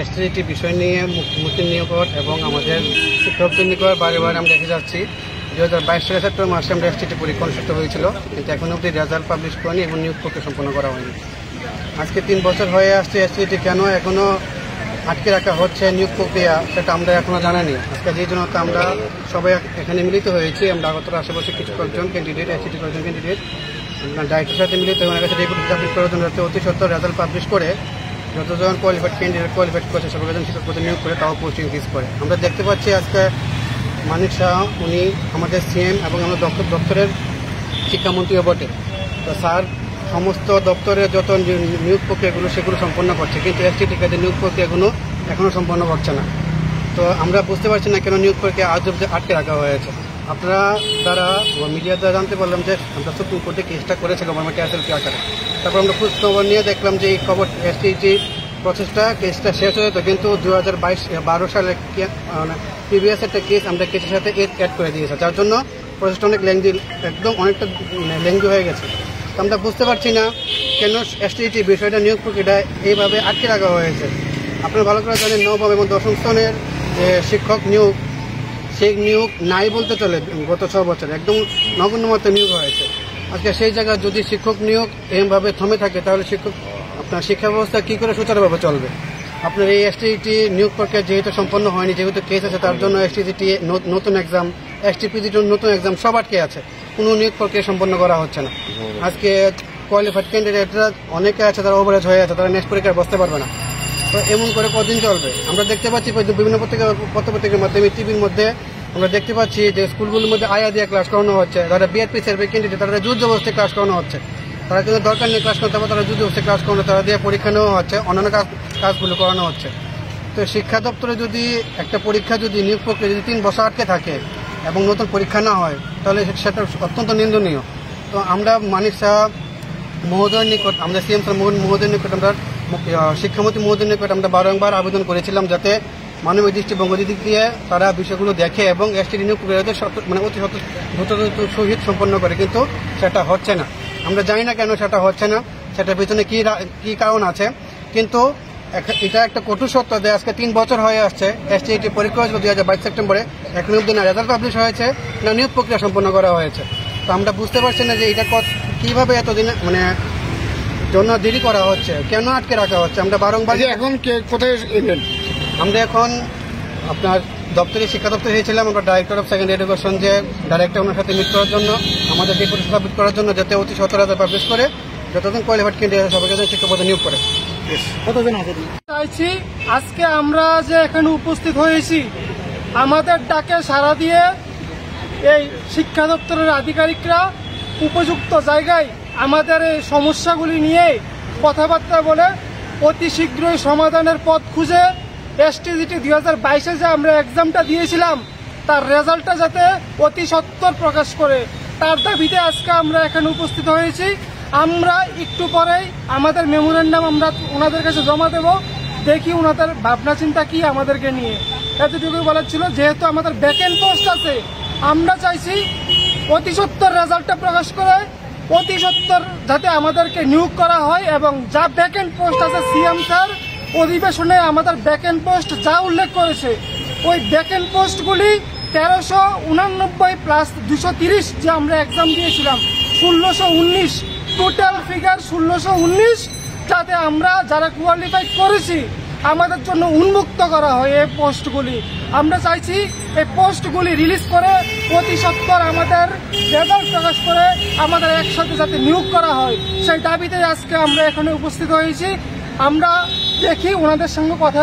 STT বিষয় নিয়ে মুক্তির নিয়োগ এবং আমাদের শিক্ষকদের নিকট বারে বারে আমরা দেখে যাচ্ছি 2022 সালের সেপ্টেম্বর মাসে আমরা এসটিটি পরীক্ষা অনুষ্ঠিত হয়েছিল, কিন্তু এখনো অবধি রেজাল্ট পাবলিশ করেনি এবং নিয়োগ প্রক্রিয়া সম্পন্ন করা হয়নি। আজকে 3 বছর হয়ে আসছে, এসটিটি কেন এখনো আটকে রাখা হচ্ছে নিয়োগ প্রক্রিয়া, সেটা আমরা এখনো জানাইনি। আজকে যেই জন্য আমরা সবাই এখানে মিলিত হয়েছি। আমরা আগতরা আশেপাশে কিছু কয়েকজন ক্যান্ডিডেট, এসটিটি কয়েকজন ক্যান্ডিডেট ডাইরেক্টরের সাথে মিলিত হয়ে ওনার কাছে রিপোর্ট সাবমিট করার জন্য অতি সত্ত্বর রেজাল্ট পাবলিশ করে যতজন কোয়ালিফাইড ক্যান্ডিডেট কোয়ালিফাইড করছে সবাইজন শিক্ষক পদে নিয়োগ করে তাও পোস্টিং ফিক্স করে। আমরা দেখতে পাচ্ছি আজকে মানিক শাহ উনি আমাদের সিএম এবং আমাদের দপ্তরের শিক্ষামন্ত্রীও বটে। তো স্যার সমস্ত দপ্তরের যত নিয়োগ প্রক্রিয়াগুলো সেগুলো সম্পন্ন করছে, কিন্তু এসটিটি কাজের নিয়োগ প্রক্রিয়াগুলো এখনও সম্পন্ন করছে না। তো আমরা বুঝতে পারছি না কেন নিয়োগ প্রক্রিয়া আজ অবধি আটকে রাখা হয়েছে। আপনারা দ্বারা মিডিয়ার দ্বারা জানতে পারলাম যে আমরা সুপ্রিম কোর্টে কেসটা করেছে গভর্নমেন্ট এসএলপি আকারে। তারপর আমরা খোঁজখবর নিয়ে দেখলাম যে এই খবর এসটিটি প্রসেসটা কেসটা শেষ হয়ে যেত, কিন্তু 2012 সালে প্রিভিয়াস একটা কেস আমরা কেসের সাথে অ্যাড করে দিয়েছে, যার জন্য প্রসেসটা অনেক লেংদি, একদম অনেকটা লেংদি হয়ে গেছে। তো আমরা বুঝতে পারছি না কেন এসটিটি বিষয়টা নিয়োগ প্রক্রিয়াটা এইভাবে আটকে রাখা হয়েছে। আপনারা ভালো করে জানেন 9ম এবং 10ম স্তরের যে শিক্ষক নিয়োগ, সেই নিয়োগ নাই বলতে চলে গত 6 বছর একদম নগণ্য মতো নিয়োগ হয়েছে। আজকে সেই জায়গায় যদি শিক্ষক নিয়োগ এমভাবে থমে থাকে তাহলে আপনার শিক্ষা ব্যবস্থা কী করে সুচারুভাবে চলবে? আপনার এই এসটিটি নিয়োগ প্রক্রিয়া যেহেতু সম্পন্ন হয়নি, যেহেতু কেস আছে, তার জন্য এসটিটি নতুন এক্সাম, এসটিপিজির নতুন এক্সাম সব আটকে আছে, কোনো নিয়োগ প্রক্রিয়া সম্পন্ন করা হচ্ছে না। আজকে কোয়ালিফাইড ক্যান্ডিডেটরা অনেকে আছে, তারা ওভারেজ হয়ে আছে, তারা নেক্সট পরীক্ষায় বসতে পারবে না। তো এমন করে কতদিন চলবে? আমরা দেখতে পাচ্ছি বিভিন্ন পত্রপত্রিকার মাধ্যমে, টিভির মধ্যে আমরা দেখতে পাচ্ছি যে স্কুলগুলোর মধ্যে আয়া দিয়ে ক্লাস করানো হচ্ছে, যারা বিআরপি সার্ভে ক্যান্ডিডেট তারা যুদ্ধ অবস্থায় ক্লাস করানো হচ্ছে, তারা কিন্তু দরকার নেই ক্লাস করতে হবে, তারা যুদ্ধ অবস্থায় ক্লাস করানো, তারা দিয়ে পরীক্ষা নেওয়া হচ্ছে, অন্যান্য কাজগুলো করানো হচ্ছে। তো শিক্ষা দপ্তরে যদি একটা পরীক্ষা যদি নিয়োগ প্রক্রিয়া যদি 3 বছর আটকে থাকে এবং নতুন পরীক্ষা না হয় তাহলে সেটা অত্যন্ত নিন্দনীয়। তো আমরা মানিক শাহ মহোদয়ের নিকট, আমরা সিএম স্যার মহোদয়ের নিকট, আমরা শিক্ষামন্ত্রী মহোদয়ের নিকট আমরা বারংবার আবেদন করেছিলাম যাতে মানবিক দৃষ্টিভঙ্গ দিক দিয়ে তারা বিষয়গুলো দেখে এবং এসটিটি নিয়োগ প্রক্রিয়াতে অতি দ্রুত সহিত সম্পন্ন করে, কিন্তু সেটা হচ্ছে না। আমরা জানি না কেন সেটা হচ্ছে না, সেটার পিছনে কি কারণ আছে, কিন্তু এটা একটা কঠোর সত্য যে আজকে 3 বছর হয়ে আসছে, এসটিটি পরীক্ষা হয়েছিল 2022 সেপ্টেম্বরে, এখন অব্দি না রেজাল্ট পাবলিশ হয়েছে না নিয়োগ প্রক্রিয়া সম্পন্ন করা হয়েছে। তো আমরা বুঝতে পারছি না যে এটা কিভাবে এতদিন জন্য দেরি করা হচ্ছে, কেন আটকে রাখা হচ্ছে। আমরা বারংবার এখন কোথায় এলেন? আমরা এখন আপনার দপ্তরে শিক্ষা দপ্তরে হয়েছিলাম, আমরা ডাইরেক্টর অফ সেকেন্ডারি এডুকেশন যে ডাইরেক্টর ওনার সাথে মিট করার জন্য, আমাদের রিপোর্ট সাবমিট করার জন্য, যাতে অতি সত্তর পাবলিশ করে যতদিন কোয়ালিফাইড ক্যান্ডিডেট সবাইকে শিক্ষক পদে নিয়োগ করে। চাইছি আজকে আমরা যে এখানে উপস্থিত হয়েছি, আমাদের ডাকে সাড়া দিয়ে এই শিক্ষা দপ্তরের আধিকারিকরা উপযুক্ত জায়গায় আমাদের এই সমস্যাগুলি নিয়ে কথাবার্তা বলে অতি শীঘ্রই সমাধানের পথ খুঁজে এসটিজিটি 2022-এ যে আমরা এক্সামটা দিয়েছিলাম তার রেজাল্টটা যাতে অতি সত্বর প্রকাশ করে, তার দাবিতে আজকে আমরা এখানে উপস্থিত হয়েছি। আমরা একটু পরেই আমাদের মেমোরেন্ডাম আমরা ওনাদের কাছে জমা দেব, দেখি ওনাদের ভাবনা চিন্তা কি আমাদেরকে নিয়ে। এতটুকুই বলার ছিল, যেহেতু আমাদের ভ্যাকেন্ট পোস্ট আছে, আমরা চাইছি অতি সত্বর রেজাল্টটা প্রকাশ করে অতি সত্বর যাতে আমাদেরকে নিয়োগ করা হয়, এবং যা ভ্যাকেন্ট পোস্ট আছে সিএম স্যার অধিবেশনে আমাদের ভ্যাকেন্ট পোস্ট যা উল্লেখ করেছে, ওই ভ্যাকেন্ট পোস্টগুলি 1389 প্লাস 230 যে আমরা এক্সাম দিয়েছিলাম 1619, টোটাল ফিগার 1619, যাতে আমরা যারা কোয়ালিফাই করেছি আমাদের জন্য উন্মুক্ত করা হয় এই পোস্টগুলি। আমরা চাইছি এই পোস্টগুলি রিলিজ করে অতি সত্বর আমাদের রেজাল্ট প্রকাশ করে আমাদের একসাথে যাতে নিয়োগ করা হয়, সেই দাবিতে আজকে আমরা এখানে উপস্থিত হয়েছি। আমরা দেখি ওনাদের সঙ্গে কথা